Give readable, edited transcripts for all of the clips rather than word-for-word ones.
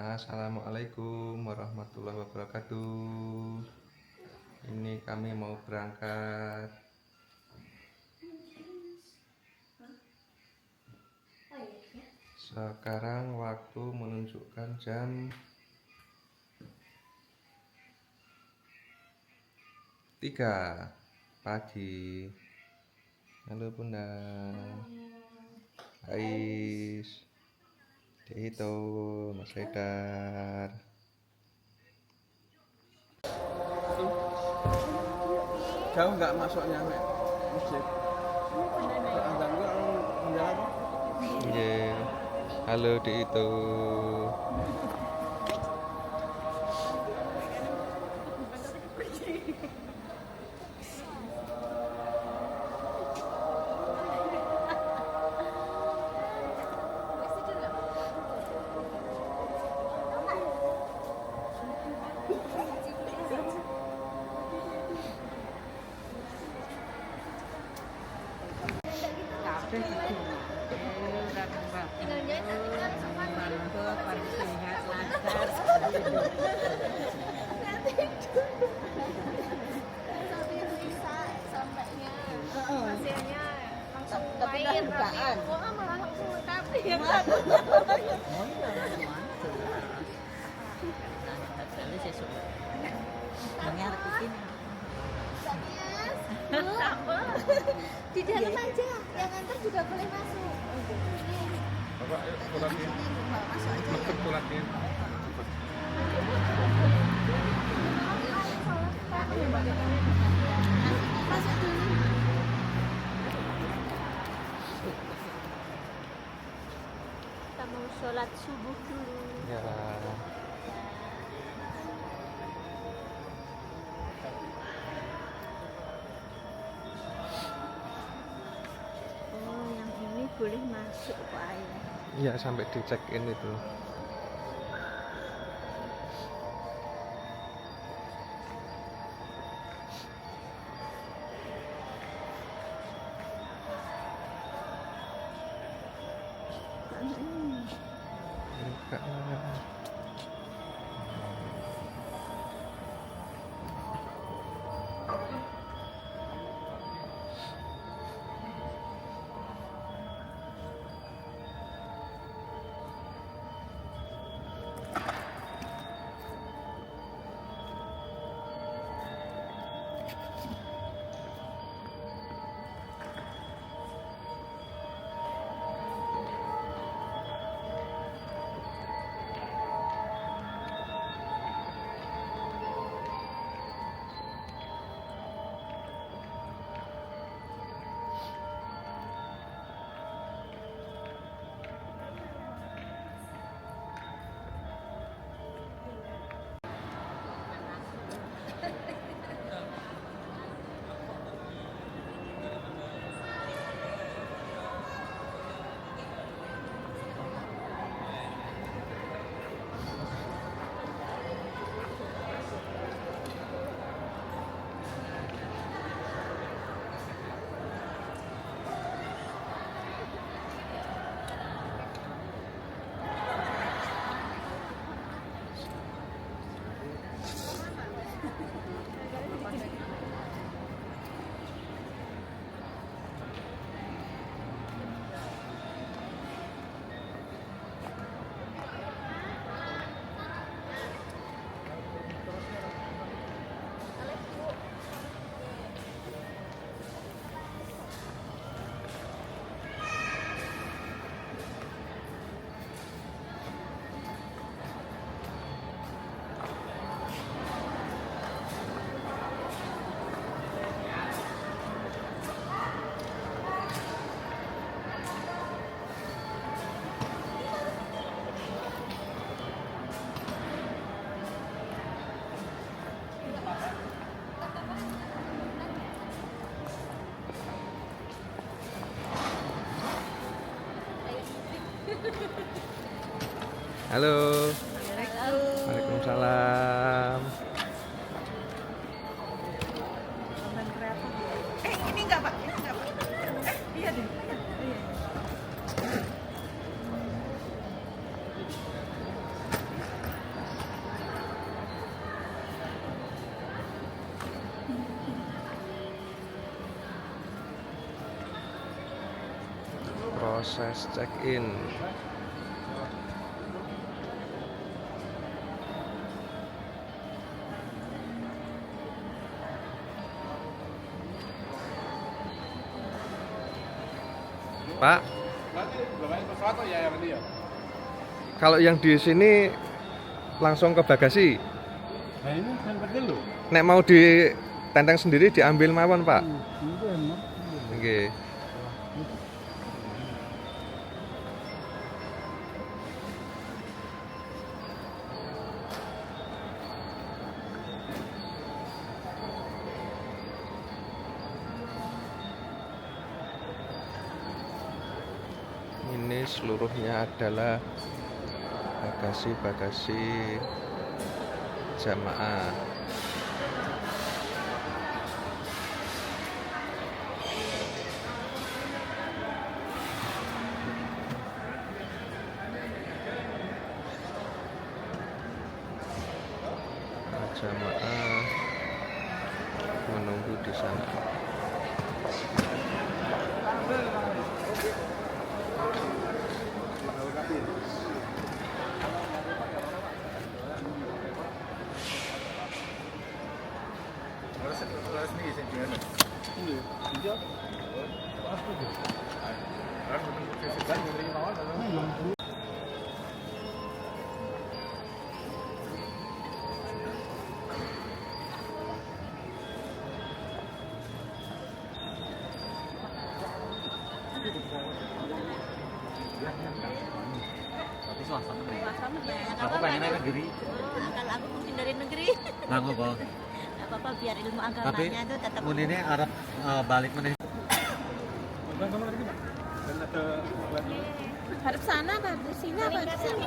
Assalamualaikum warahmatullahi wabarakatuh. Ini kami mau berangkat. Sekarang waktu menunjukkan jam 3 pagi. Halo Bunda Ais, itu Mas Haidar. Jauh nggak masuknya masjid? Azan gua menjalan. Iya. Halo di itu. Hasilnya langsung main bukaan. Gua malah langsung tapi ya di dalam aja, yang antar juga boleh masuk. Bapak, ayo pulakin. Masuk pulakin. Masuk dulu. Kita mau sholat subuh dulu. Ya. Oh, yang ini boleh masuk Pak Ayu. Iya, sampai di check in itu. Enggak. Halo. Waalaikumsalam. Ini enggak Pak, ini enggak Pak. Iya deh. Iya. proses check-in. Pak, kalau yang di sini langsung ke bagasi. Nah ini kan perlu. Nek mau di tenteng sendiri diambil mawon, Pak. Nggih. Ini seluruhnya adalah bagasi-bagasi jamaah. Jamaah menunggu di sana. Aku pengen naik negeri. Kalau aku mungkin dari negeri. Nggak apa. Nggak apa-apa biar ilmu agamanya itu tetap. Ini Arab balik meneh. Harus sana apa di sini apa di sini?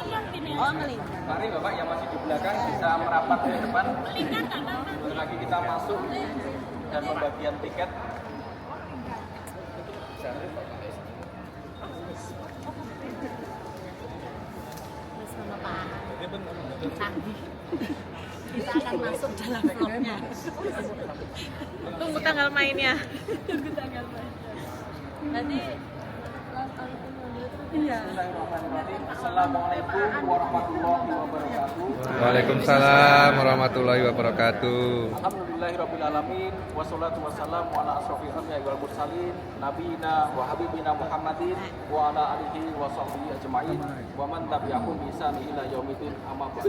Oh melintang. Mari Bapak yang masih di belakang bisa merapat ke depan. Sebentar lagi kita masuk dan pembagian tiket. Bersama Pak Canggih. Kita akan masuk dalam vlognya. Tunggu tanggal mainnya. Tunggu tanggal mainnya. Nanti iya. Assalamualaikum warahmatullahi wabarakatuh. Waalaikumsalam warahmatullahi wabarakatuh. Alhamdulillahirrabbilalamin. Wassalatu wassalamu ala asrofil anbiya'i wal mursalin nabiyina wa habibina Muhammadin wa ala alihi wa sahbihi ajma'in wa man tabi'ahum bi ihsan ila yaumil amma ba'd.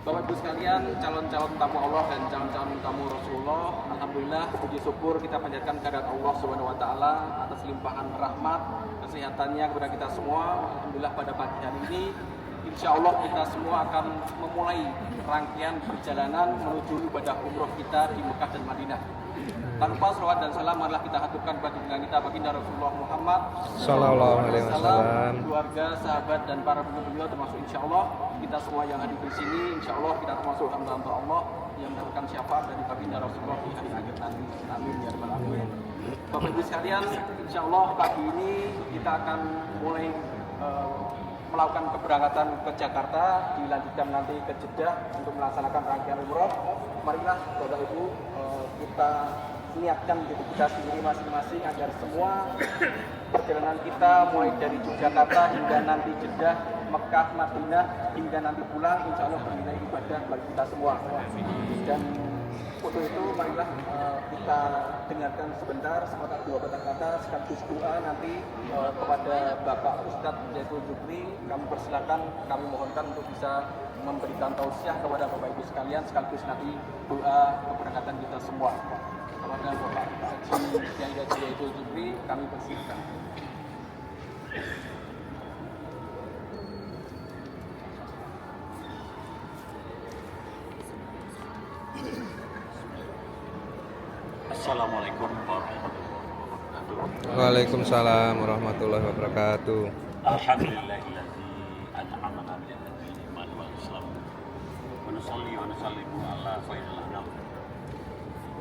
Bapak Ibu sekalian, calon-calon tamu Allah dan calon-calon tamu Rasulullah, alhamdulillah puji syukur kita panjatkan kehadirat Allah Subhanahu wa taala atas limpahan rahmat kesehatannya kepada kita semua. Alhamdulillah pada pagi hari ini insya Allah kita semua akan memulai rangkaian perjalanan menuju ibadah umroh kita di Mekah dan Madinah. Tanpa salawat dan salam marilah kita haturkan kepada junjungan kita baginda Rasulullah Muhammad Sallallahu alaihi wasallam, keluarga, sahabat dan para pendukung beliau, termasuk insya Allah kita semua yang hadir di sini. Insya Allah kita termasuk hamba Allah yang mendapatkan syafaat dari baginda Rasulullah di hari akhir nanti. Amin ya rabbal alamin. Bapak Ibu sekalian, insya Allah pagi ini kita akan mulai melakukan keberangkatan ke Jakarta, dilanjutkan nanti ke Jeddah untuk melaksanakan rangkaian umroh. Marilah Bapak Ibu kita niatkan diri kita sendiri masing-masing agar semua perjalanan kita mulai dari Yogyakarta hingga nanti Jeddah, Mekah, Madinah hingga nanti pulang, insya Allah bernilai ibadah bagi kita semua. Dan untuk itu marilah kita dengarkan sebentar sepatah dua patah kata sekaligus doa nanti kepada Bapak Ustadz Zaitun Jupri. Kami persilakan, kami mohonkan untuk bisa memberikan tausiah kepada Bapak Ibu sekalian sekaligus nanti doa keberangkatan kita semua. Kepada Bapak Haji Kiai Zaitun Jupri kami persilakan. Assalamualaikum warahmatullahi wabarakatuh. Waalaikumsalam warahmatullahi wabarakatuh. Alhamdulillahilladzi an'amana bil iman wal islam. Wa nusalli wa nusallimu ala khairil anam.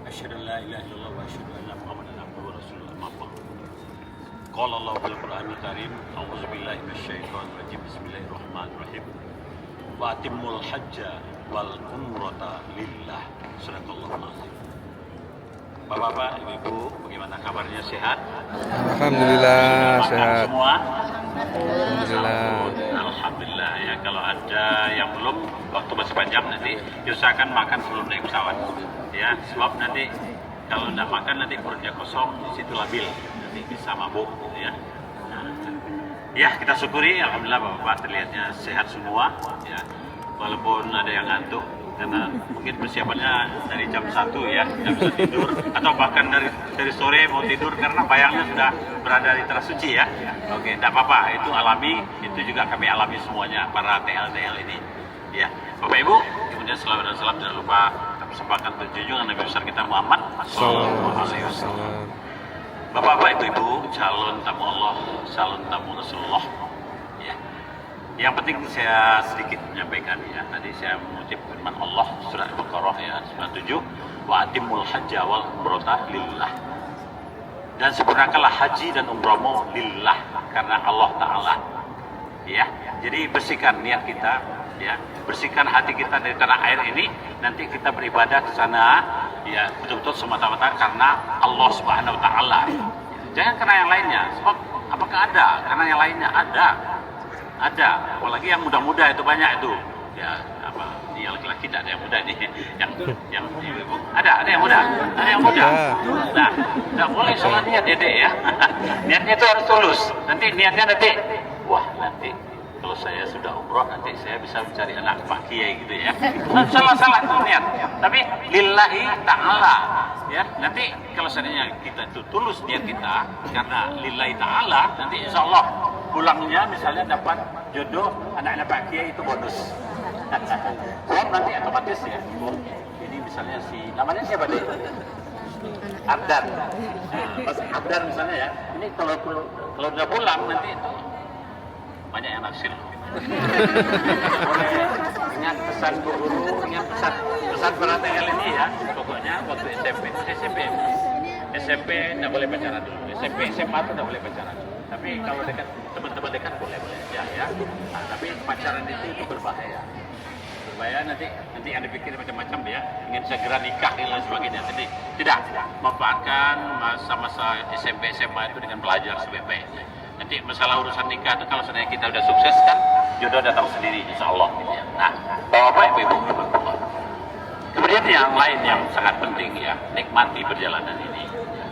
Asyhadu an la ilaha illallah wa asyhadu anna Muhammadan abduhu wa rasuluhu amma ba'd. Qala Allah fil Qur'anil Karim, a'udzu billahi minasyaitonir rajim. Bismillahirrahmanirrahim. Wa atimmul hajja wal umrata lillah. Sadaqallahul azim. Bapak-bapak, ibu-ibu, bagaimana kabarnya, sehat? Alhamdulillah Makan sehat. semua? Alhamdulillah. Alhamdulillah ya. Kalau ada yang belum, waktu masih panjang nanti diusahakan makan sebelum naik pesawat. Ya, sebab nanti kalau tidak makan nanti perutnya kosong, di situ labil, nanti bisa mabuk. Ya. Ya, kita syukuri, alhamdulillah bapak terlihatnya sehat semua. Ya, walaupun ada yang ngantuk karena mungkin persiapannya dari jam 1 ya, jam 1 tidur, atau bahkan dari sore mau tidur karena bayangnya sudah berada di Tanah Suci ya. Oke, tidak apa-apa, itu alami, itu juga kami alami semuanya para TL ini. Ya, Bapak Ibu, kemudian selawat dan salam jangan lupa kita persembahkan untuk junjungan Nabi besar kita Muhammad Sallallahu Alaihi Wasallam. Bapak-bapak, ibu-ibu, calon tamu Allah, calon tamu Rasulullah. Ya. Yang penting saya sedikit menyampaikan ya. Tadi saya mengutip firman Allah surat Al-Baqarah ya 97, wa atimul hajja wal umrata lillah. Dan sempurnakanlah haji dan umrahmu lillah, karena Allah Ta'ala. Ya. Jadi bersihkan niat kita, ya. Bersihkan hati kita dari tanah air ini, nanti kita beribadah ke sana ya betul-betul semata-mata karena Allah Subhanahu wa taala. Jangan karena yang lainnya. Sebab apakah ada? Karena yang lainnya ada. Ada, apalagi yang muda-muda itu banyak itu. Ya, apa? Ini laki-laki tidak ada yang muda nih. Yang ibu-ibu. Ada yang muda. Ada yang muda. Nah, enggak boleh salah niat Dede ya. Niatnya itu harus tulus. Nanti niatnya nanti wah, nanti kalau saya sudah umroh nanti saya bisa mencari anak Pak Kiai gitu ya. Salah itu niat. Tapi lillahi ta'ala ya. Nanti kalau seandainya kita itu tulus niat kita karena lillahi ta'ala, nanti insya Allah pulangnya misalnya dapat jodoh anak-anak Pak Kiai itu bonus. Sebab nanti otomatis ya. Jadi misalnya namanya siapa deh? Abdan. Mas Abdan misalnya ya. Ini kalau udah pulang nanti itu banyak yang naksir. Boleh ingat pesan guru, ingat pesan para TL ini ya. Pokoknya waktu SMP tidak boleh pacaran dulu. SMP, SMA itu tidak boleh pacaran. Tapi kalau dekat teman-teman dekat boleh ya. Nah, tapi pacaran itu berbahaya. Berbahaya nanti Anda pikir macam-macam ya. Ingin segera nikah dan lain sebagainya. Jadi tidak, manfaatkan masa-masa SMP, SMA itu dengan belajar sebaik-baiknya. Nanti masalah urusan nikah itu kalau seandainya kita udah sukses kan jodoh datang sendiri insya Allah gitu ya. Nah, bapak ibu kemudian yang lain yang sangat penting ya, nikmati perjalanan ini.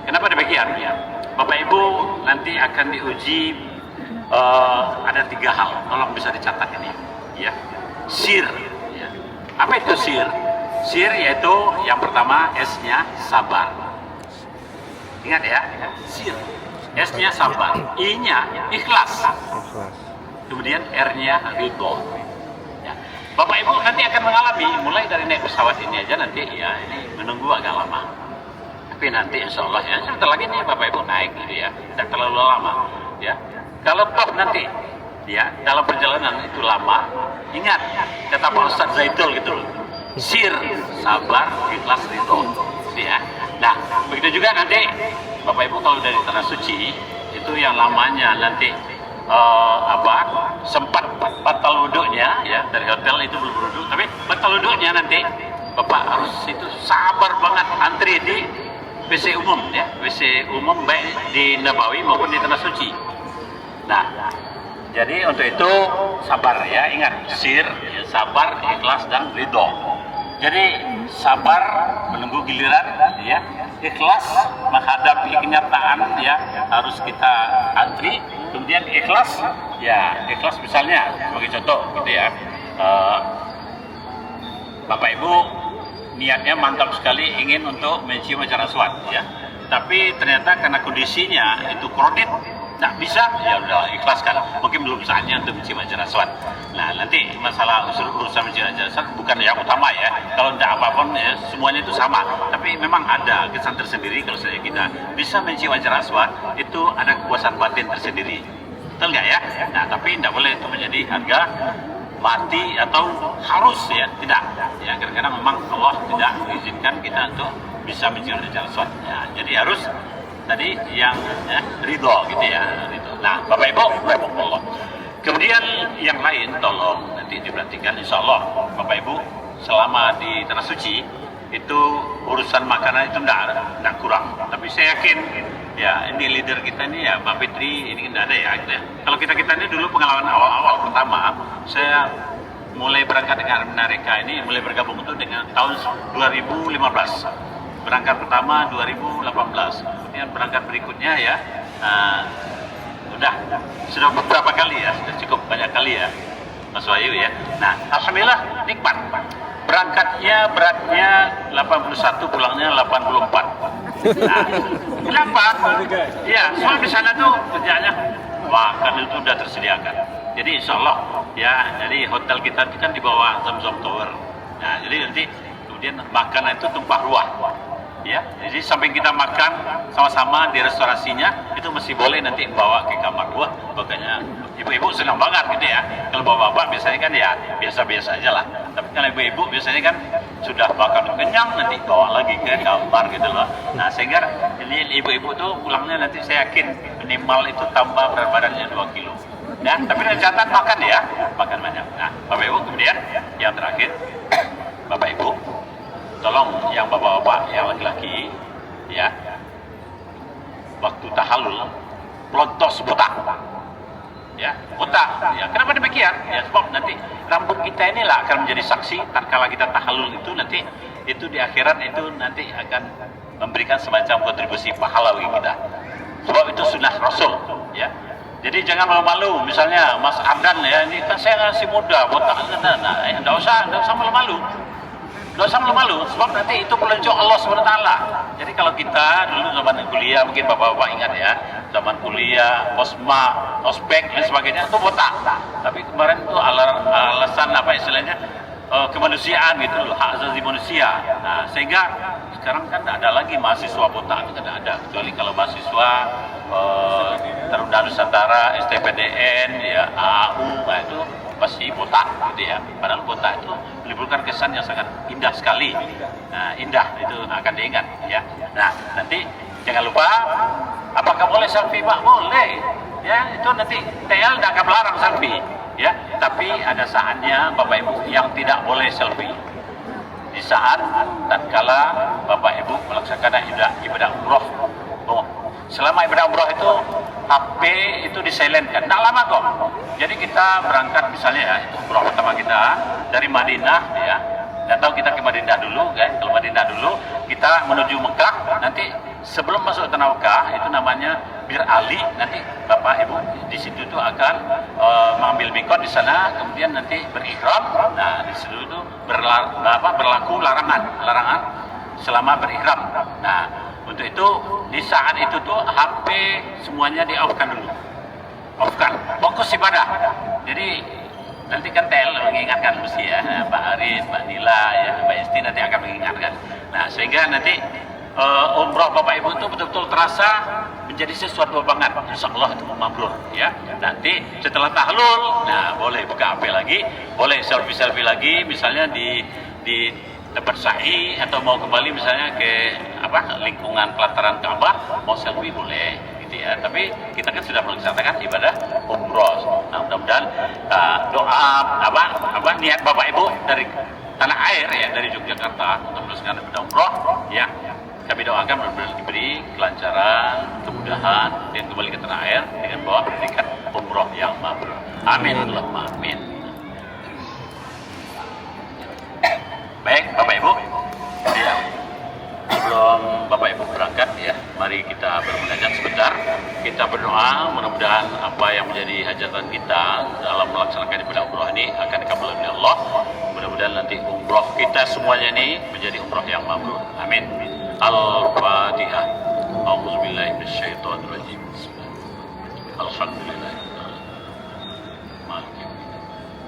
Kenapa demikian ya? Bapak ibu nanti akan diuji ada 3 hal, tolong bisa dicatat ini ya. Sir ya. Apa itu sir? Sir yaitu yang pertama S-nya sabar. Ingat ya, sir. S-nya sabar, I-nya ikhlas, kemudian R-nya ridho. Ya. Bapak Ibu nanti akan mengalami, mulai dari naik pesawat ini aja nanti ya, ini menunggu agak lama. Tapi nanti insya Allah ya, sebentar lagi nih Bapak Ibu naik gitu ya, tidak terlalu lama. Ya, kalau toh nanti ya dalam perjalanan itu lama, ingat kata Pak Ustadz Zaidul gitu loh, sir, sabar, ikhlas, ridho. Ya. Nah, begitu juga nanti Bapak Ibu kalau dari Tanah Suci itu yang lamanya nanti sempat batal wuduknya ya, dari hotel itu belum wuduk, tapi batal wuduknya nanti Bapak harus itu sabar banget antri di WC umum ya, WC umum baik di Nabawi maupun di Tanah Suci. Nah, jadi untuk itu sabar ya, ingat sir, ya, sabar, ikhlas dan ridho. Jadi sabar menunggu giliran ya, ikhlas menghadapi kenyataan ya, harus kita antri. Kemudian ikhlas ya, ikhlas misalnya sebagai contoh gitu ya, Bapak Ibu niatnya mantap sekali ingin untuk mencium hajar aswad ya, tapi ternyata karena kondisinya itu kredit tak bisa, ya udah ikhlaskan, mungkin belum saatnya untuk mencium hajar aswad. Nah nanti masalah urusan mencium hajar aswad bukan yang utama ya, kalau tidak apapun ya semuanya itu sama, tapi memang ada kesan tersendiri kalau saya kita bisa mencium hajar aswad itu ada kepuasan batin tersendiri, betul nggak ya? Nah tapi tidak boleh itu menjadi harga mati atau harus ya, tidak ya, karena memang Allah tidak mengizinkan kita untuk bisa mencium hajar aswad ya, jadi harus tadi yang ridho gitu ya, ridho. Nah Bapak Ibu, Allah. Kemudian yang lain tolong nanti diperhatikan, insya Allah Bapak Ibu selama di Tanah Suci itu urusan makanan itu enggak kurang. Tapi saya yakin ya ini leader kita ini ya Mbak Fitri ini enggak ada ya gitu ya. Kalau kita ini dulu pengalaman awal-awal pertama saya mulai berangkat dengan Armenareka ini mulai bergabung itu dengan tahun 2015. Berangkat pertama 2018. Kemudian berangkat berikutnya ya sudah beberapa kali ya, sudah cukup banyak kali ya Mas Wahyu ya. Nah, alhamdulillah nikmat. Berangkatnya beratnya 81, pulangnya 84. Nah, kenapa? Ya, soal di sana tuh kerjanya makan itu udah tersediakan. Jadi insya Allah ya, jadi hotel kita itu kan di bawah Zamzam Tower. Nah, jadi nanti kemudian makanan itu tumpah ruah. Ya, jadi samping kita makan sama-sama di restorasinya itu masih boleh nanti bawa ke kamar gua. Makanya ibu-ibu senang banget gitu ya. Kalau bapak-bapak biasanya kan ya biasa-biasa aja lah. Tapi kalau ibu-ibu biasanya kan sudah makan kenyang nanti bawa lagi ke kamar gitu loh. Nah sehingga ini ibu-ibu tuh pulangnya nanti saya yakin minimal itu tambah berat badannya 2 kilo. Ya, tapi dengan catatan makan ya, makan banyak. Nah, Bapak Ibu kemudian yang terakhir, Bapak Ibu tolong yang bapak-bapak yang laki-laki ya waktu tahallul pelontos botak ya botak ya. Kenapa demikian ya, sebab nanti rambut kita inilah akan menjadi saksi tatkala kita tahallul itu nanti itu di akhirat itu nanti akan memberikan semacam kontribusi pahala bagi kita, sebab itu sunnah Rasul ya. Jadi jangan malu-malu, misalnya Mas Ardan ya, ini kan saya masih muda botak, nah enggak usah malu-malu. Gak usah malu-malu, sebab nanti itu petunjuk Allah SWT. Jadi kalau kita dulu zaman kuliah, mungkin bapak-bapak ingat ya, zaman kuliah, osma, ospek dan sebagainya itu botak. Tapi kemarin itu alasan apa istilahnya kemanusiaan gitu loh, hak asasi manusia. Nah sehingga sekarang kan tidak ada lagi mahasiswa botak, itu tidak ada, kecuali kalau mahasiswa Taruna Nusantara, STPDN, ya AAU, nah itu pasti botak gitu ya. Padahal botak itu menimbulkan kesan yang sangat indah sekali. Nah, indah itu akan diingat ya. Nah, nanti jangan lupa, apakah boleh selfie Pak? Boleh. Ya, itu nanti TL tidak akan melarang selfie ya. Tapi ada saatnya Bapak Ibu yang tidak boleh selfie. Di saat tatkala Bapak Ibu melaksanakan ibadah umroh. Selama ibadah umroh itu HP itu disilentkan, tidak lama kok. Jadi kita berangkat misalnya ya, itu umroh pertama kita dari Madinah ya. Tidak tahu kita ke Madinah dulu kan? Kalau Madinah dulu kita menuju Mekah, nanti sebelum masuk tanah Mekah itu namanya Bir Ali. Nanti Bapak Ibu di situ itu akan mengambil mikot di sana, kemudian nanti berihram. Nah di situ itu berlaku larangan selama berihram. Nah untuk itu di saat itu tuh HP semuanya di-off-kan dulu. Off-kan, fokus ibadah. Jadi nanti kan TL mengingatkan mesti ya, Pak Aris, Mbak Nila, ya, Mbak Isti nanti akan mengingatkan. Nah sehingga nanti umroh Bapak Ibu itu betul-betul terasa menjadi sesuatu banget. Insya Allah itu mabrur ya. Nanti setelah tahlul, nah boleh buka HP lagi, boleh selfie lagi, misalnya di tempat sa'i atau mau kembali misalnya ke lingkungan pelataran Ka'bah, mau selfie boleh gitu ya. Tapi kita kan sudah melaksanakan ibadah umroh. Nah mudah-mudahan doa niat Bapak Ibu dari tanah air ya, dari Yogyakarta untuk melaksanakan ibadah umroh ya, kami doakan benar-benar diberi kelancaran, kemudahan dan kembali ke tanah air dengan bawa predikat umroh yang mabrur. Amin Allahumma amin. Baik Bapak Ibu ya, sebelum Bapak Ibu berangkat ya, mari kita bermunajat sebentar. Kita berdoa mudah-mudahan apa yang menjadi hajatan kita dalam melaksanakan ibadah umroh ini akan dikabul oleh Allah. Mudah-mudahan nanti umroh kita semuanya ini menjadi umroh yang mabrur. Amin. Al-Fatihah. A'udzubillahi minasyaitonirrajim. Alhamdulillah.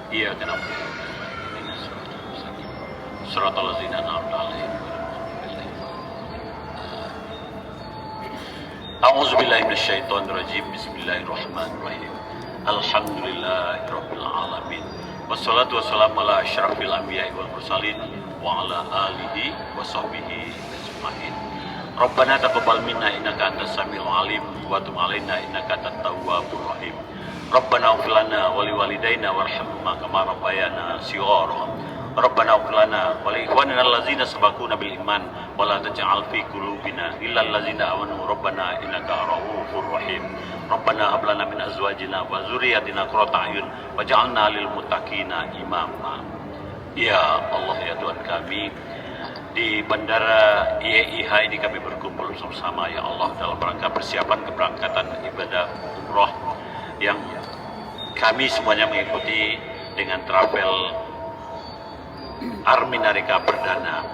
Iya kenapa? Suratul ladzina an'amta 'alaihim. A'udzubillahi minasyaitonir rajim. Bismillahirrahmanirrahim. Alhamdulillahirabbil alamin. Wassalatu wassalamu ala asyrafil anbiya'i wal mursalin wa ala alihi wa sahbihi ajmain. Rabbana taqabbal minna innaka antas samiul alim wa tub 'alaina innaka antat tawwabur rahim. Rabbana ighfir lana wa liwalidayna warhamhuma kama rabbayana shighara. Rabbana ighfir lana wa li ikhwanina allazina sabaquna bil iman wa la taj'al fi qulubina illa allazina amanu rabbana innaka ra'ufur rahim. Rabbana hab lana min azwajina wa dzurriyyatina qurrata a'yun waj'alna lil muttaqina imama. Ya Allah ya Tuhan kami, di Bandara IAIH ini kami berkumpul bersama ya Allah dalam rangka persiapan keberangkatan ibadah umroh yang kami semuanya mengikuti dengan travel Arminarika Perdana.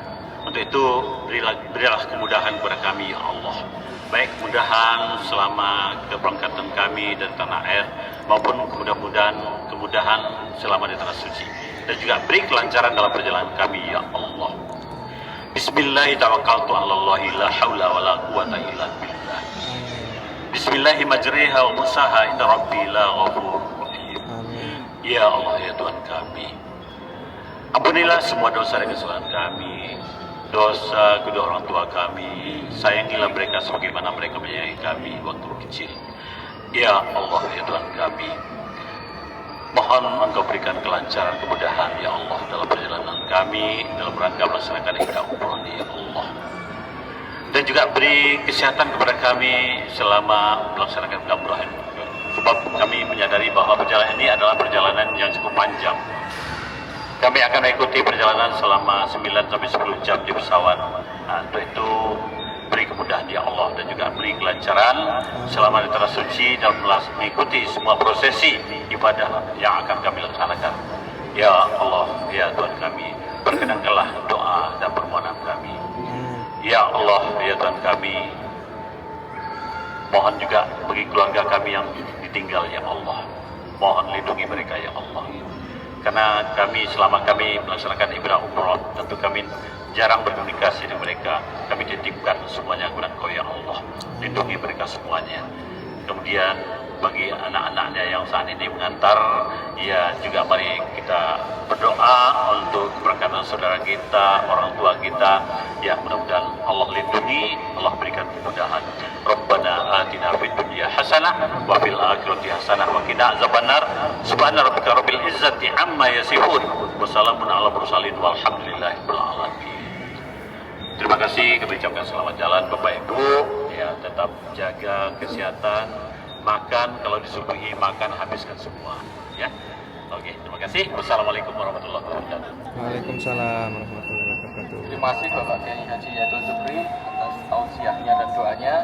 Untuk itu berilah kemudahan kepada kami ya Allah, baik kemudahan selama keberangkatan kami dari tanah air maupun kemudahan selama di tanah suci, dan juga beri kelancaran dalam perjalanan kami ya Allah. Bismillahirrahmanirrahim. Tawakkaltu 'ala Allah la haula wala quwwata illa billah. Bismillahi majriha wa mursaha inna rabbi la ghafurur rahim. Ya Allah ya Tuhan kami, ampunilah semua dosa dan kesalahan kami, dosa kedua orang tua kami, sayangilah mereka sebagaimana mereka menyayangi kami waktu kecil. Ya Allah ya Tuhan kami, mohon Engkau berikan kelancaran, kemudahan ya Allah dalam perjalanan kami dalam rangka melaksanakan ibadah umroh ini ya Allah, dan juga beri kesehatan kepada kami selama melaksanakan umroh ini, sebab kami menyadari bahwa perjalanan ini adalah perjalanan yang cukup panjang. Kami akan mengikuti perjalanan selama 9-10 jam di pesawat. Nah, untuk itu beri kemudahan ya Allah, dan juga beri kelancaran selama di tanah suci dalam mengikuti semua prosesi ibadah yang akan kami laksanakan. Ya Allah ya Tuhan kami, berkenankanlah doa dan permohonan kami. Ya Allah ya Tuhan kami, mohon juga bagi keluarga kami yang ditinggal ya Allah, mohon lindungi mereka ya Allah. Karena kami selama kami melaksanakan ibadah umroh, tentu kami jarang berkomunikasi dengan mereka. Kami titipkan semuanya kepada Engkau ya Allah, lindungi mereka semuanya. Kemudian bagi anak-anaknya yang saat ini mengantar, ya juga mari kita berdoa untuk keberangkatan saudara kita, orang tua kita, ya mudah-mudahan Allah lindungi, Allah berikan kemudahan. Rabbana atina fid dunya hasanah wa fil akhirati hasanah wa qina azabannar. Subhana rabbika rabbil izzati amma yasifun wa salamun ala mursalin walhamdulillahi rabbil alamin. Terima kasih, kami ucapkan selamat jalan Bapak Ibu, ya tetap jaga kesehatan, makan kalau disuguhi makan habiskan semua ya. Oke, terima kasih. Wassalamualaikum warahmatullahi wabarakatuh. Waalaikumsalam warahmatullahi wabarakatuh. Terima kasih Bapak Kiai Haji Yadul Zubri atas tausiahnya dan doanya.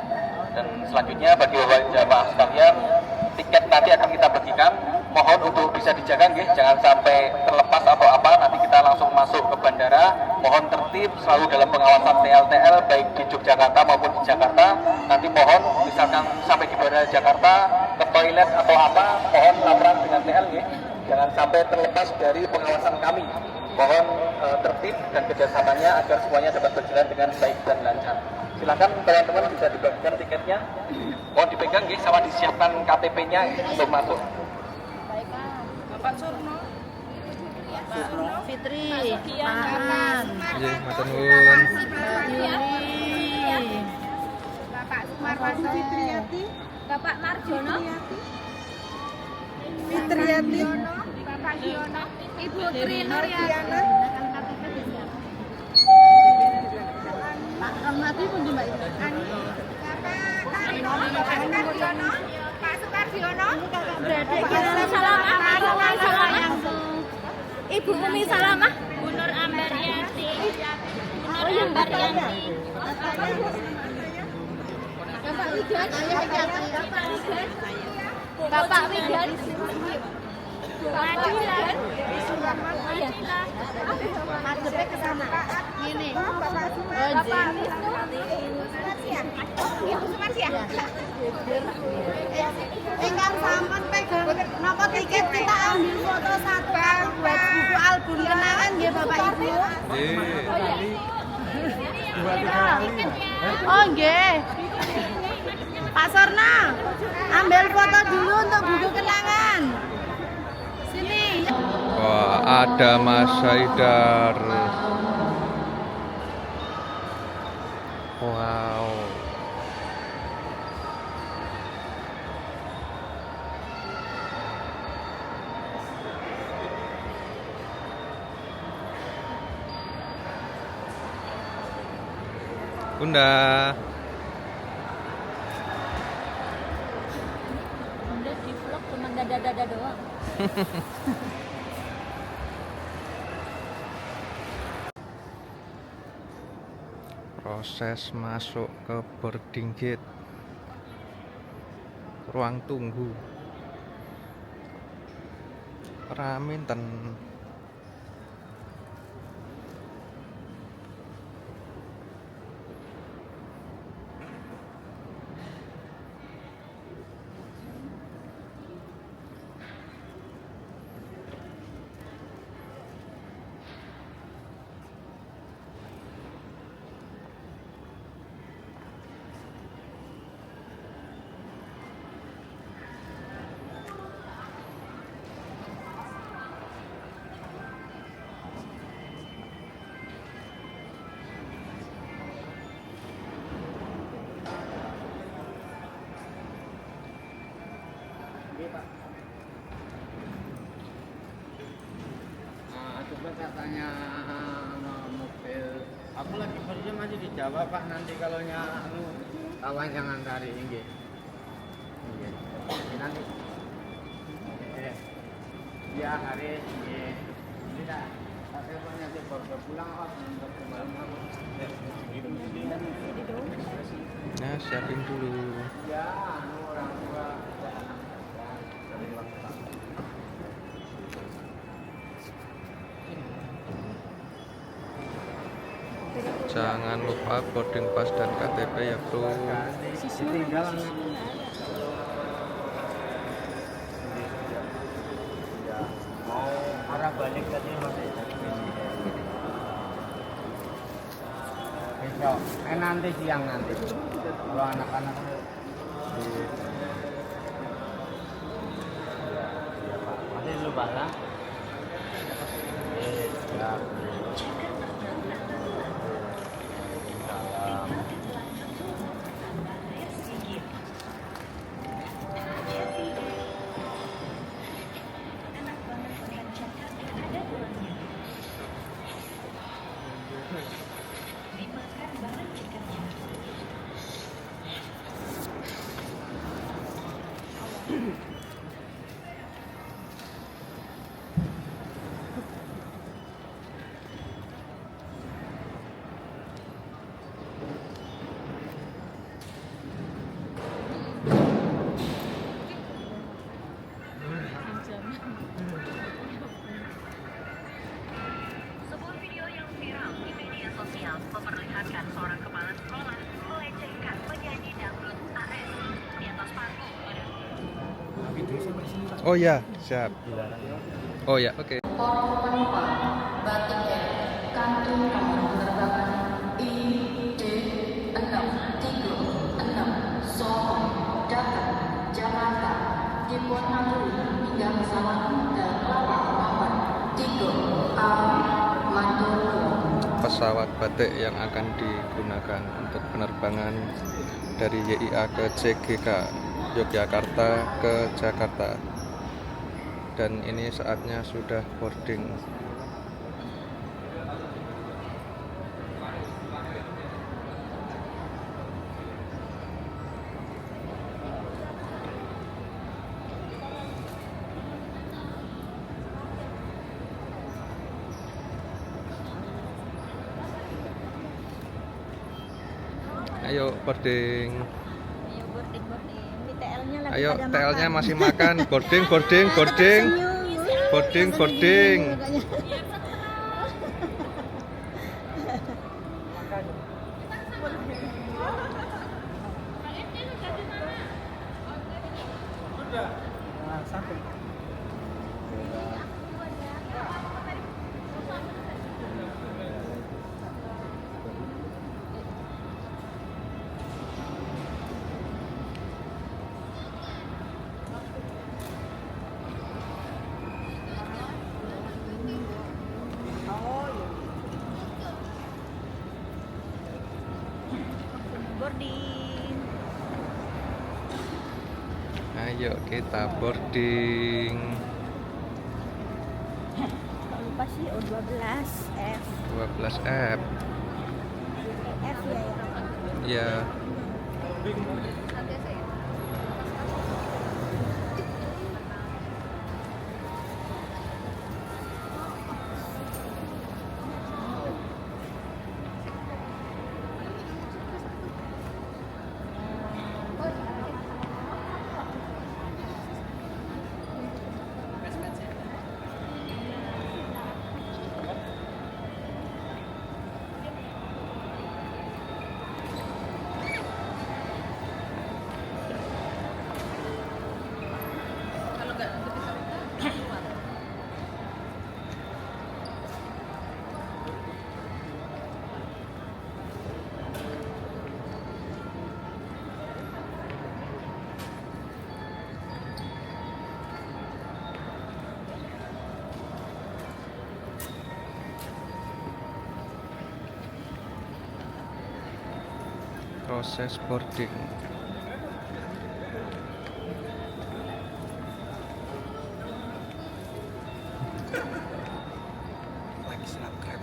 Dan selanjutnya bagi Bapak jamaah sekalian, tiket nanti akan kita bagikan. Mohon untuk bisa dijaga, jangan sampai terlepas atau apa. Nanti kita langsung masuk ke bandara. Mohon tertib, selalu dalam pengawasan TLTL baik di Yogyakarta maupun di Jakarta. Nanti mohon misalkan sampai di bandara Jakarta ke toilet atau apa, mohon laporan dengan TL, jangan sampai terlepas dari pengawasan kami. Mohon tertib dan kerjasamanya agar semuanya dapat berjalan dengan baik dan lancar. Silakan teman-teman bisa dibagikan tiketnya. Mohon dipegang sama disiapkan KTP-nya untuk masuk. Bapak Surno. Fitri, Mahan, Iya, matur nuwun. Bapak Sumarwanto, Bapak Marjono, Fitriati. Bapak Giono, Ibu Tri Nuryana. Pak Rahmati pun di Mbak Ibu. Pak Sukardiono, Ibu Umi Salamah, Bu Nur Ambaryati, Bu Nur Ambaryati, Bapak Wigan, Bapak Wigan, Majulan, madepnya ke sana. Ini, Bapak Wisnu, Ibu Sumarsia. Ingkang sampun pegang napa tiket kita ambil foto satu buat buku album kenangan ya Bapak Ibu. Oh nggih. Pak Sorna, ambil foto dulu untuk buku kenangan. Sini. Wah, ada Mas Haidar. Wow. Bunda. Bunda di vlog cuma dada-dada doang. Proses masuk ke boarding gate, ruang tunggu Raminten. Coba katanya mobil aku lagi kerja masih di Jawa Pak, nanti kalau kawan jangan cari ini nanti ya hari ini tidak tapi nanti baru pulang malam Nah, siapin dulu. ya orang tua Jangan lupa boarding pass dan KTP ya bro. tinggal mau arah balik tadi masih besok nanti siang nanti kalau anak-anak masih dulu basah ya. Sebuah video yang viral di media sosial memperlihatkan seorang kepala sekolah melecehkan penyanyi dangdut AS di atas panggung. Oh ya, siap. Oh ya, oke. Para penumpang Batik Air kantung nomor penerbangan ID636 Solo, Dhaka, Jakarta dibuat Nagari hingga pesawat dan Lawak Mamat 3A Mandalika. Pesawat batik yang akan digunakan untuk penerbangan dari YIA ke CGK Yogyakarta ke Jakarta. Dan ini saatnya sudah boarding. Ayo boarding. Ayo boarding. Ini TL-nya lagi Ayo pada TL-nya makan. masih makan. Boarding. Boarding. Boarding. Ayo kita boarding. Jangan lupa sih O12 F. 12F. F ya. Ya, proses boarding. Lagi snapgrab.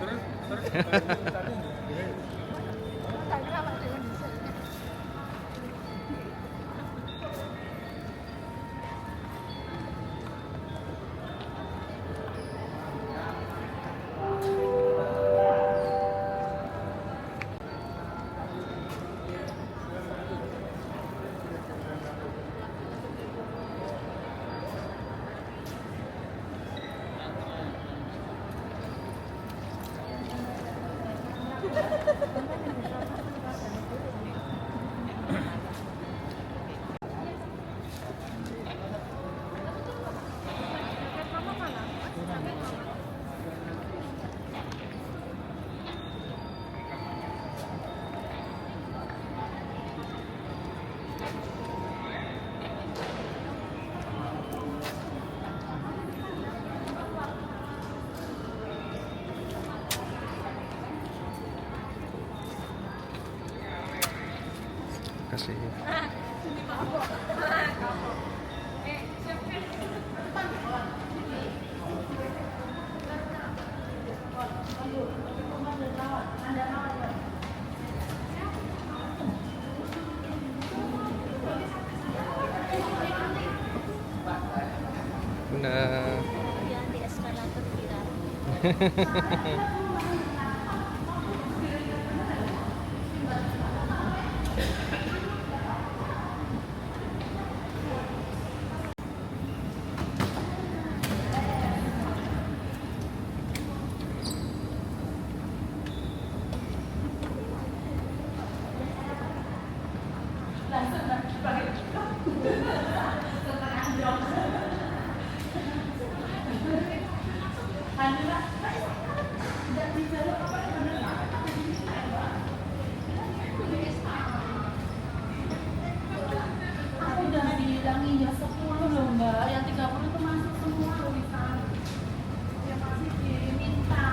Kasih. Nah. Yang di eskalator viral. Aku udah bilangin ya 10 loh mbak, yang 30 itu masuk semua loh bisa. Ya masih diminta.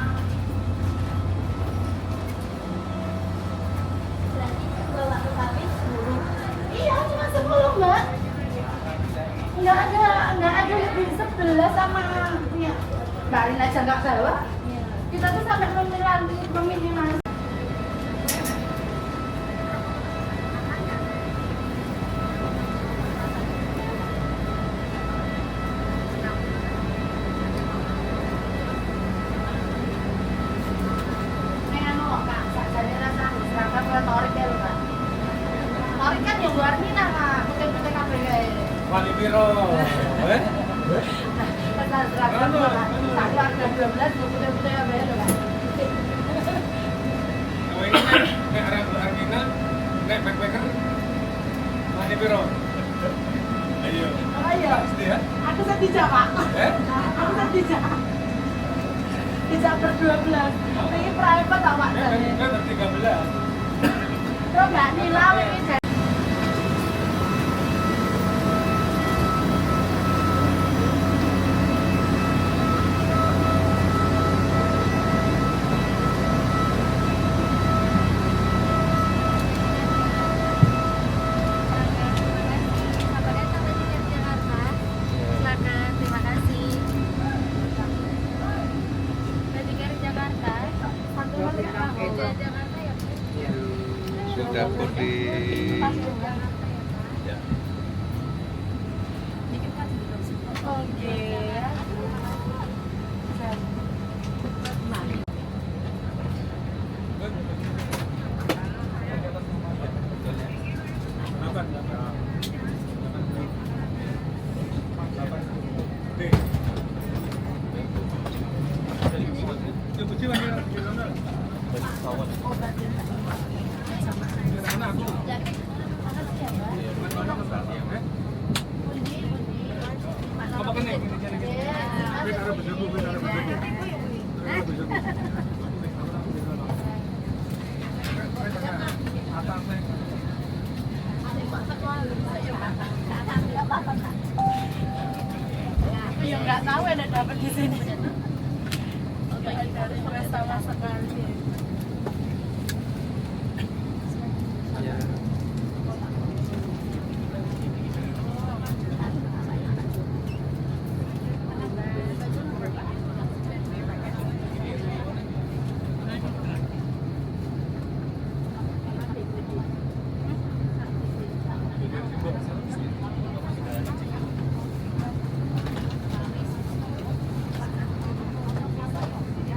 Berarti bawa ke kami 10. Iya cuma 10 mbak. Nggak ada lebih 11 sama ya. Mbak Alin aja nggak bawa. Kita tuh sampai meminimasi. Torik kan yang luar Mina kak, putih-putih kabel kayak Wali Biro. Pas seragam satu ada 12, putih-putih kabel itu kan. Nek Argina, nek backpacker, Wali Biro. Ayo. Ayo. Ya? Aku setijak pak. Aku setijak. Tidak ber-12. Ini private tak pak? Kan 13. Terus mbak Nila ini jadi. Kabarnya sampai tiket Jakarta. Silakan, terima kasih. Udah tiket Jakarta. Satu lagi Jakarta ya. untuk dapur di ya. Oke. Ya nggak tahu ada dapat di sini. Dari sama sekali. ya.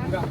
Nah,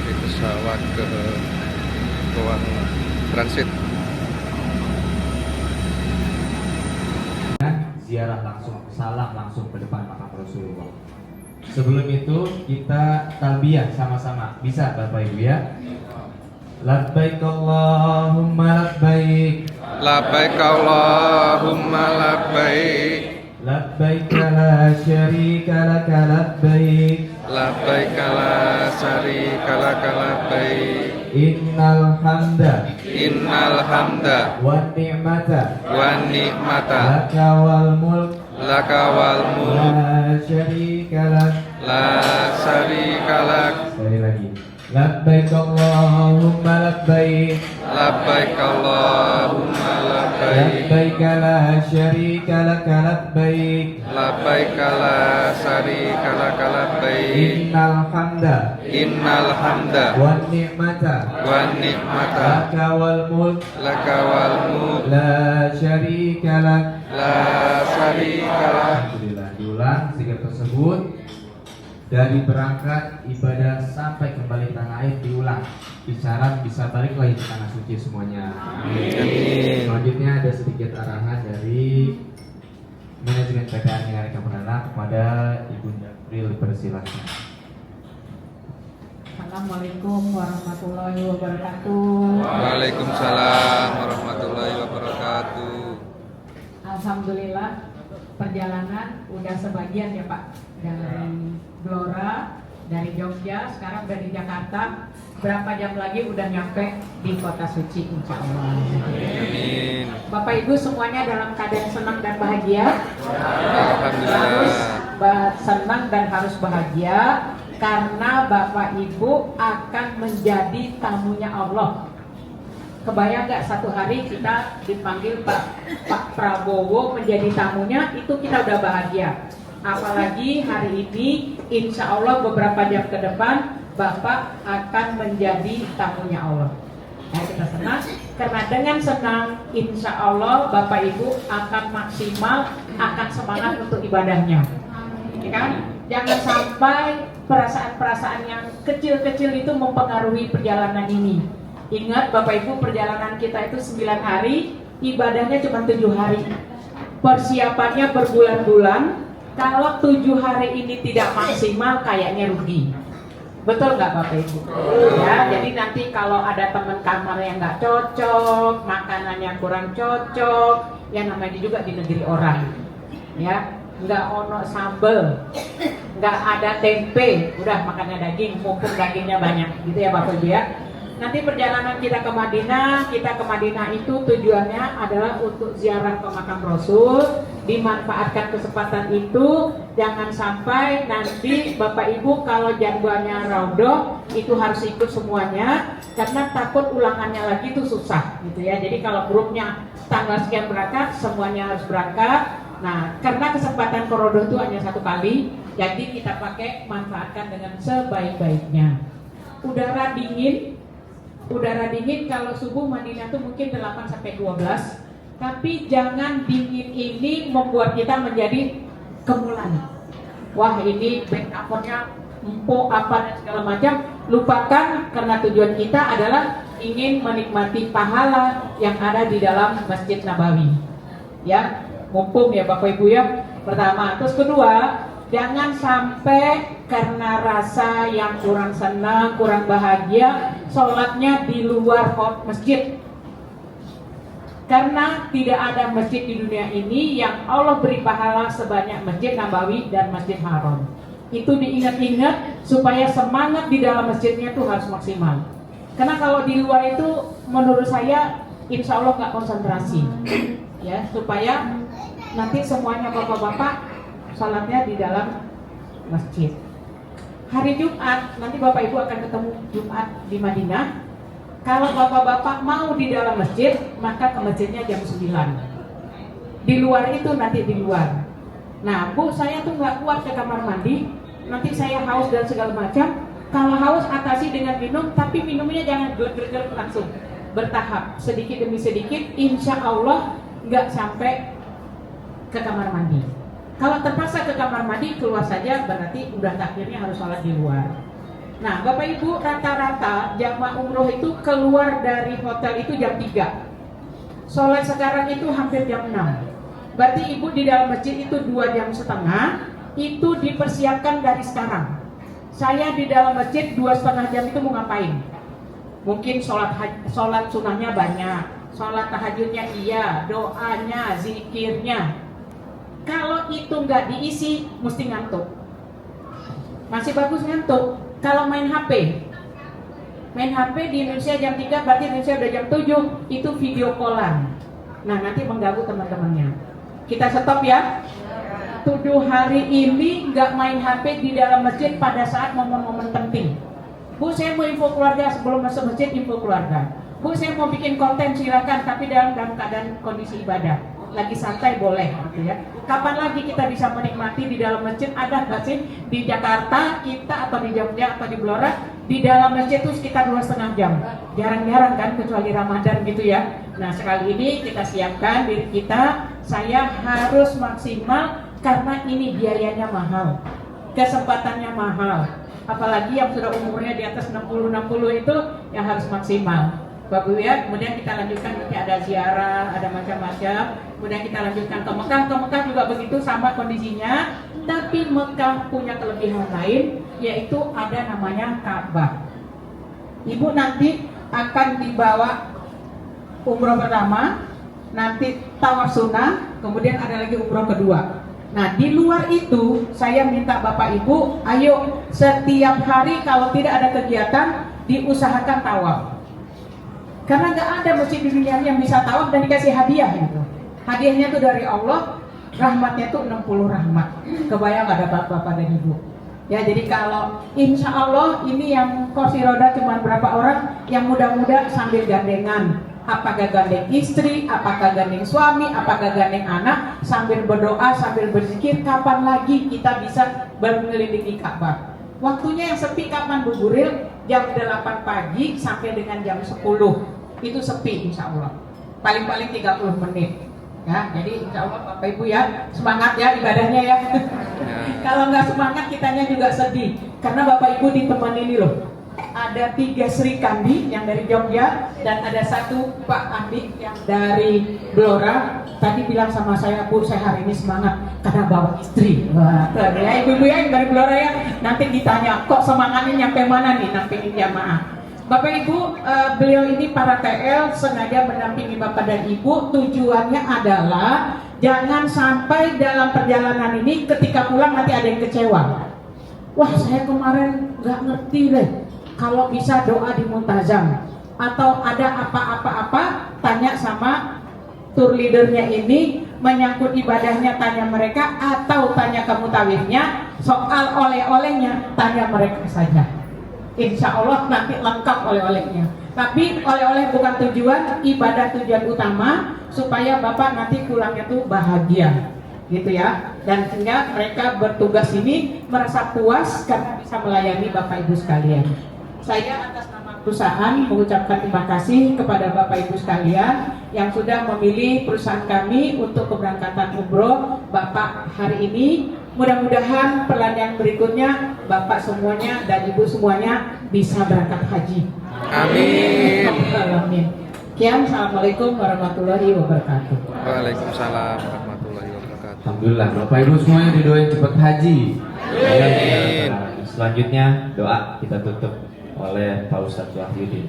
dari pesawat ke ruang transit. Ziarah langsung, salam langsung ke depan makam Rasulullah. Sebelum itu kita talbiyah sama-sama. Bisa Bapak Ibu ya? Labbaik Allahumma labbaik. Labbaik Allahumma labbaik. Labbaik la syarika laka labbaik. Labbaik la syarika laka labbaik. Innal hamda wan ni'mata ni'mata laka wal mulk la syarika lak. Sekali lagi. Labbaik Allahumma labbaik. Labbaik Allahumma labbaik. Labbaik la syarika laka labbaik. Labbaik la syarika laka labbaik. Innal hamda wan ni'mata ni'mata laka wal mulk la syarika lak. Alhamdulillah. Diulang zikir tersebut dari berangkat ibadah sampai kembali tanah air, diulang. Isyarat bisa balik lagi ke tanah suci semuanya. Amin. Selanjutnya ada sedikit arahan dari manajemen PPA Minarika Perdana kepada Ibunda April, dipersilakan. Assalamualaikum warahmatullahi wabarakatuh. Waalaikumsalam warahmatullahi wabarakatuh. Alhamdulillah perjalanan udah sebagian ya Pak, dari Blora, dari Jogja, sekarang udah di Jakarta. Berapa jam lagi udah nyampe di kota suci insya Allah. Amin. Bapak Ibu semuanya dalam keadaan senang dan bahagia. Alhamdulillah. Harus senang dan harus bahagia karena Bapak Ibu akan menjadi tamunya Allah. Kebayang gak satu hari kita dipanggil Pak Prabowo menjadi tamunya, itu kita udah bahagia. Apalagi hari ini insya Allah beberapa jam ke depan Bapak akan menjadi tamunya Allah. Nah, kita senang karena dengan senang insya Allah Bapak Ibu akan maksimal, akan semangat untuk ibadahnya, ya kan? Jangan sampai perasaan-perasaan yang kecil-kecil itu mempengaruhi perjalanan ini. Ingat Bapak Ibu, perjalanan kita itu 9 hari, ibadahnya cuma 7 hari. Persiapannya berbulan-bulan. Kalau 7 hari ini tidak maksimal, kayaknya rugi. Betul nggak Bapak Ibu? Ya, jadi nanti kalau ada teman kamar yang nggak cocok, makanannya kurang cocok, ya namanya juga di negeri orang. Ya, nggak ono sambel, nggak ada tempe, udah makannya daging, mumpung dagingnya banyak, gitu ya Bapak Ibu ya. Nanti perjalanan kita ke Madinah itu tujuannya adalah untuk ziarah ke makam Rasul. Dimanfaatkan kesempatan itu, jangan sampai nanti Bapak Ibu kalau jadwalnya raudhoh itu harus ikut semuanya, karena takut ulangannya lagi itu susah, gitu ya. Jadi kalau grupnya tanggal sekian berangkat, semuanya harus berangkat. Nah, karena kesempatan ke raudhoh itu hanya 1 kali, jadi kita pakai, manfaatkan dengan sebaik-baiknya. Udara dingin kalau subuh Madinah tuh mungkin 8 sampai 12. Tapi jangan dingin ini membuat kita menjadi kemulan. Wah, ini backupnya empuk apa dan segala macam. Lupakan, karena tujuan kita adalah ingin menikmati pahala yang ada di dalam Masjid Nabawi. Ya, mumpung ya Bapak Ibu ya. Pertama, terus kedua, jangan sampai karena rasa yang kurang senang, kurang bahagia, sholatnya di luar masjid. Karena tidak ada masjid di dunia ini yang Allah beri pahala sebanyak Masjid Nabawi dan Masjid Haram. Itu diingat-ingat supaya semangat di dalam masjidnya itu harus maksimal. Karena kalau di luar itu menurut saya insya Allah nggak konsentrasi. Ya, supaya nanti semuanya bapak-bapak sholatnya di dalam masjid. Hari Jumat, nanti Bapak Ibu akan ketemu Jumat di Madinah. Kalau bapak-bapak mau di dalam masjid, maka ke masjidnya jam 9. Di luar itu nanti di luar. Nah, Bu, saya tuh nggak kuat ke kamar mandi, nanti saya haus dan segala macam. Kalau haus atasi dengan minum, tapi minumnya jangan glek-glek langsung. Bertahap, sedikit demi sedikit, insya Allah nggak sampai ke kamar mandi. Kalau terpaksa ke kamar mandi, keluar saja, berarti udah takdirnya harus sholat di luar. Nah, Bapak Ibu, rata-rata jamaah umroh itu keluar dari hotel itu jam 3. Sholat sekarang itu hampir jam 6. Berarti Ibu di dalam masjid itu 2,5 jam, itu dipersiapkan dari sekarang. Saya di dalam masjid 2,5 jam itu mau ngapain? Mungkin sholat sunnahnya banyak, sholat tahajudnya iya, doanya, zikirnya. Kalau itu nggak diisi, mesti ngantuk. Masih bagus ngantuk. Kalau main HP di Indonesia jam 3, berarti Indonesia udah jam 7, itu video callan. Nah, nanti mengganggu teman-temannya. Kita stop ya. Tuduh hari ini nggak main HP di dalam masjid pada saat momen-momen penting. Bu, saya mau info keluarga, sebelum masuk masjid info keluarga. Bu, saya mau bikin konten, silakan, tapi dalam keadaan kondisi ibadah. Lagi santai boleh gitu ya. Kapan lagi kita bisa menikmati di dalam masjid? Ada nggak sih di Jakarta kita atau di Jogja atau di Blora di dalam masjid itu sekitar 2,5 jam? Jarang-jarang kan, kecuali Ramadan gitu ya. Nah, sekali ini kita siapkan diri kita. Saya harus maksimal karena ini biayanya mahal, kesempatannya mahal. Apalagi yang sudah umurnya di atas 60 itu yang harus maksimal. Bapak ya, kemudian kita lanjutkan, nanti ada ziarah, ada macam-macam. Kemudian kita lanjutkan ke Mekah. Ke Mekah juga begitu, sama kondisinya. Tapi Mekah punya kelebihan lain, yaitu ada namanya Ka'bah. Ibu nanti akan dibawa umroh pertama, nanti tawaf sunnah, kemudian ada lagi umroh kedua. Nah, di luar itu saya minta Bapak Ibu, ayo setiap hari kalau tidak ada kegiatan diusahakan tawaf. Karena nggak ada masjid di dunia yang bisa tawaf dan dikasih hadiah gitu. Hadiahnya tuh dari Allah, rahmatnya tuh 60 rahmat. Kebayang nggak ada bapak-bapak dan ibu? Ya, jadi kalau insya Allah ini yang kursi roda cuma berapa orang, yang muda-muda sambil gandengan. Apakah gandeng istri, apakah gandeng suami, apakah gandeng anak, sambil berdoa, sambil berzikir. Kapan lagi kita bisa berkeliling Ka'bah? Waktunya yang sepi kapan Bu Guril? Jam 8 pagi sampai dengan jam 10. Itu sepi insya Allah. Paling-paling 30 menit. Ya, jadi insya Allah Bapak Ibu ya, semangat ya ibadahnya ya. Kalau nggak semangat kitanya juga sedih. Karena Bapak Ibu ditemani ini loh. Ada 3 Sri Kandi yang dari Jogja dan ada 1 Pak Andi yang dari Blora. Tadi bilang sama saya, Bu, saya hari ini semangat karena bawa istri. Wah, ya ibu-ibu ya yang dari Blora ya. Nanti ditanya, kok semangatnya nyampe mana nih nampingin jamaah. Bapak Ibu, beliau ini para TL sengaja mendampingi Bapak dan Ibu. Tujuannya adalah jangan sampai dalam perjalanan ini ketika pulang nanti ada yang kecewa. Wah, saya kemarin nggak ngerti deh. Kalau bisa doa di Muntazam atau ada apa-apa-apa, tanya sama tour leadernya ini, menyangkut ibadahnya tanya mereka, atau tanya ke mutawifnya, soal oleh-olehnya tanya mereka saja. Insya Allah nanti lengkap oleh-olehnya. Tapi oleh-oleh bukan tujuan, ibadah tujuan utama supaya Bapak nanti pulangnya tuh bahagia, gitu ya. Dan sehingga mereka bertugas ini merasa puas karena bisa melayani Bapak Ibu sekalian. Saya atas nama perusahaan mengucapkan terima kasih kepada Bapak Ibu sekalian yang sudah memilih perusahaan kami untuk keberangkatan umroh Bapak hari ini. Mudah-mudahan perlanjang berikutnya Bapak semuanya dan Ibu semuanya bisa berangkat haji. Amin. Amin. Sekian, assalamualaikum warahmatullahi wabarakatuh. Waalaikumsalam warahmatullahi wabarakatuh. Alhamdulillah, Bapak Ibu semuanya didoain cepat haji. Amin. Selanjutnya doa kita tutup oleh Pak Ustadz Wahyudin.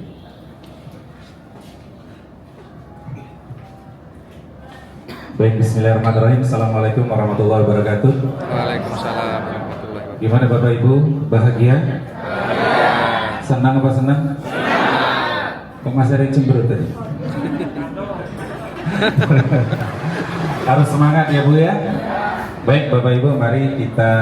Baik, bismillahirrahmanirrahim. Assalamualaikum warahmatullahi wabarakatuh. Waalaikumsalam warahmatullahi wabarakatuh. Gimana Bapak Ibu? Bahagia? Senang apa senang? Kok masih ada yang cemberut tadi? Harus semangat ya Bu ya. Baik Bapak Ibu, mari kita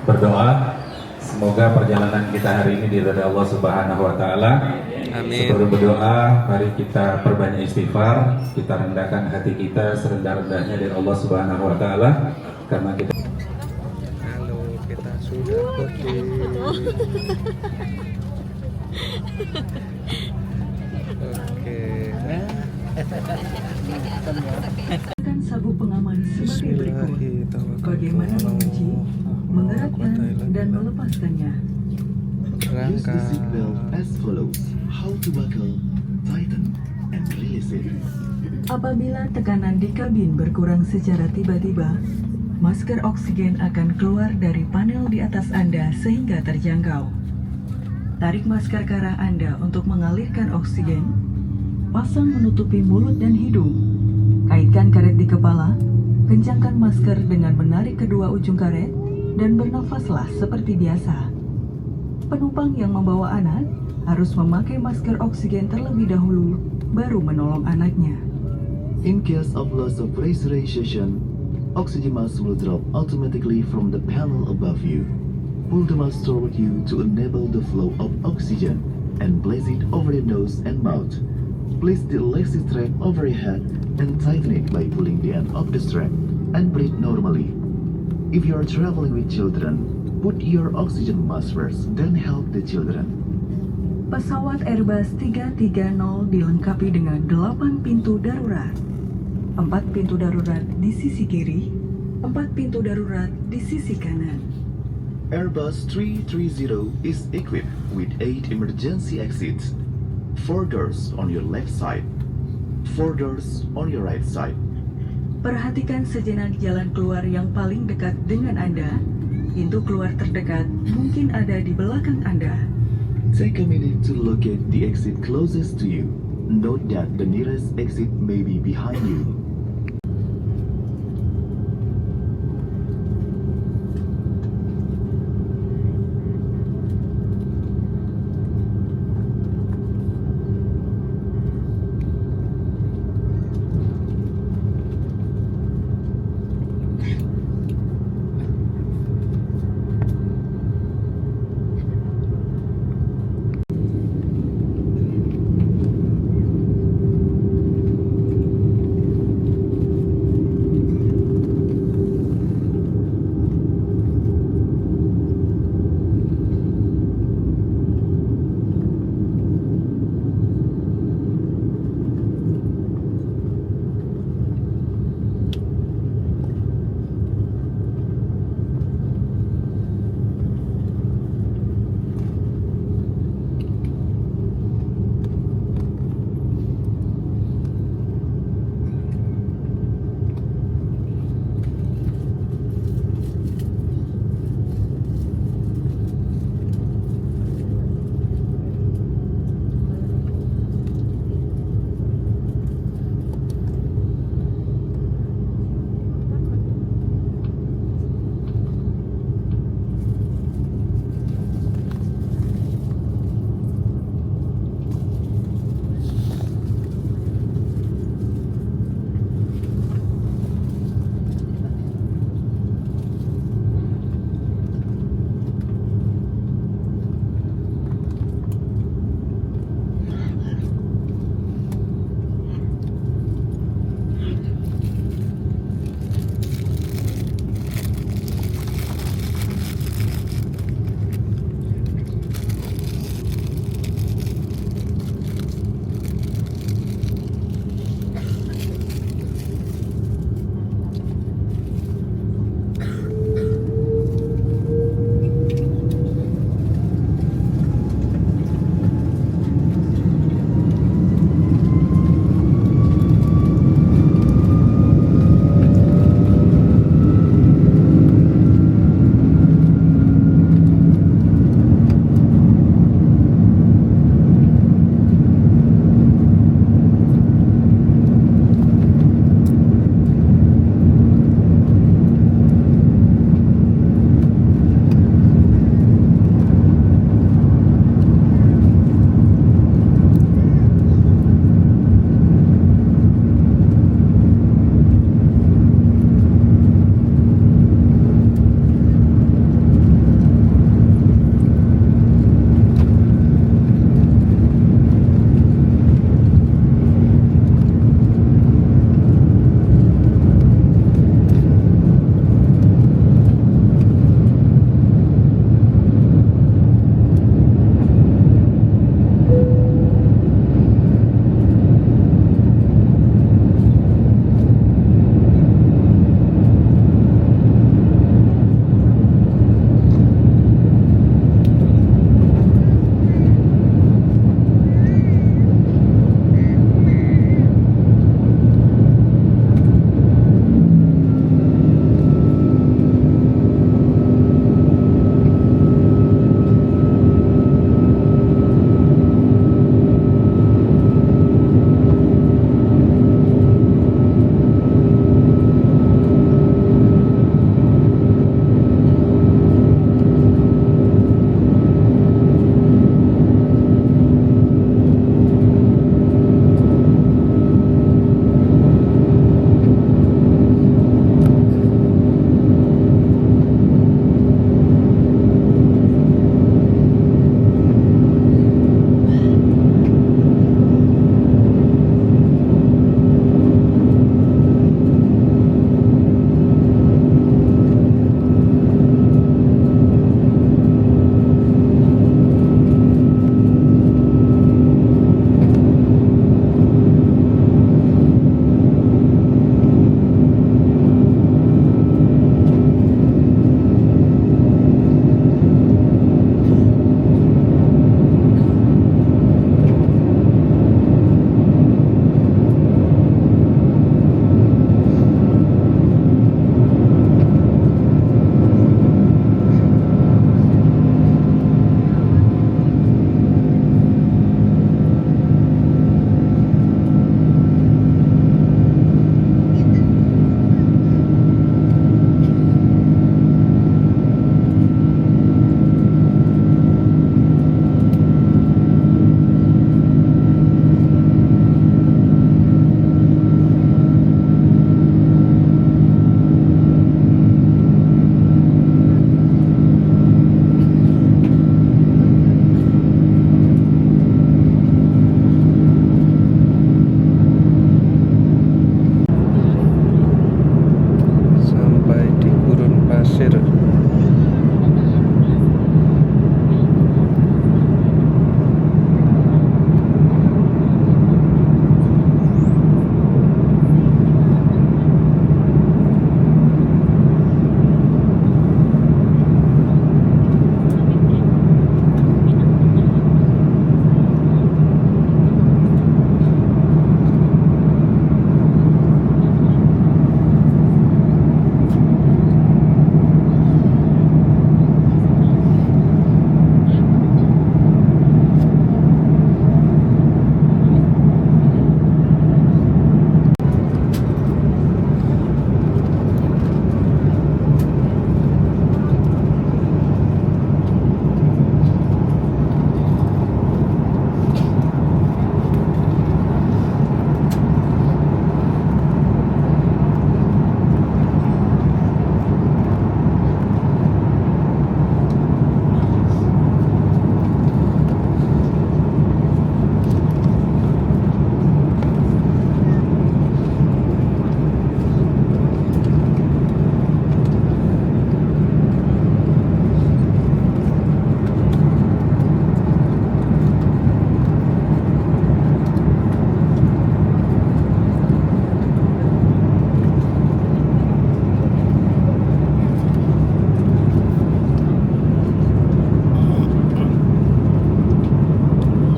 berdoa. Semoga perjalanan kita hari ini diridhai Allah Subhanahu wa taala. Amin. Sebelum berdoa, mari kita perbanyak istighfar, kita rendahkan hati kita serendah-rendahnya dari Allah Subhanahu wa taala karena kita sudah pergi. Oke. Sabu pengaman sebagai berikut. Bagaimana menguji, mengeratkan dan melepaskannya. Use the seatbelt as follows. How to buckle, tighten, and release it. Apabila tekanan di kabin berkurang secara tiba-tiba, masker oksigen akan keluar dari panel di atas Anda sehingga terjangkau. Tarik masker ke arah Anda untuk mengalirkan oksigen. Pasang menutupi mulut dan hidung. Kaitkan karet di kepala. Kencangkan masker dengan menarik kedua ujung karet dan bernafaslah seperti biasa. Penumpang yang membawa anak harus memakai masker oksigen terlebih dahulu, baru menolong anaknya. In case of loss of pressurization, oxygen mask will drop automatically from the panel above you. Pull the mask toward you to enable the flow of oxygen and place it over your nose and mouth. Place the elastic strap over your head and tighten it by pulling the end of the strap and breathe normally. If you are traveling with children, put your oxygen mask first, then help the children. Pesawat Airbus 330 dilengkapi dengan 8 pintu darurat. 4 pintu darurat di sisi kiri, 4 pintu darurat di sisi kanan. Airbus 330 is equipped with 8 emergency exits. 4 doors on your left side, 4 doors on your right side. Perhatikan sejenak jalan keluar yang paling dekat dengan Anda. Pintu keluar terdekat mungkin ada di belakang Anda. Take a minute to locate the exit closest to you. Note that the nearest exit may be behind you.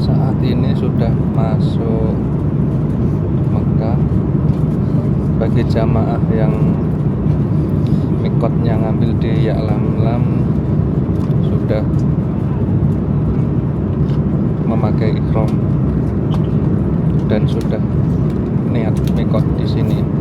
Saat ini sudah masuk Mekah. Bagi jamaah yang mikotnya ngambil di Ya'lamlam sudah memakai ihram dan sudah niat mikot di sini.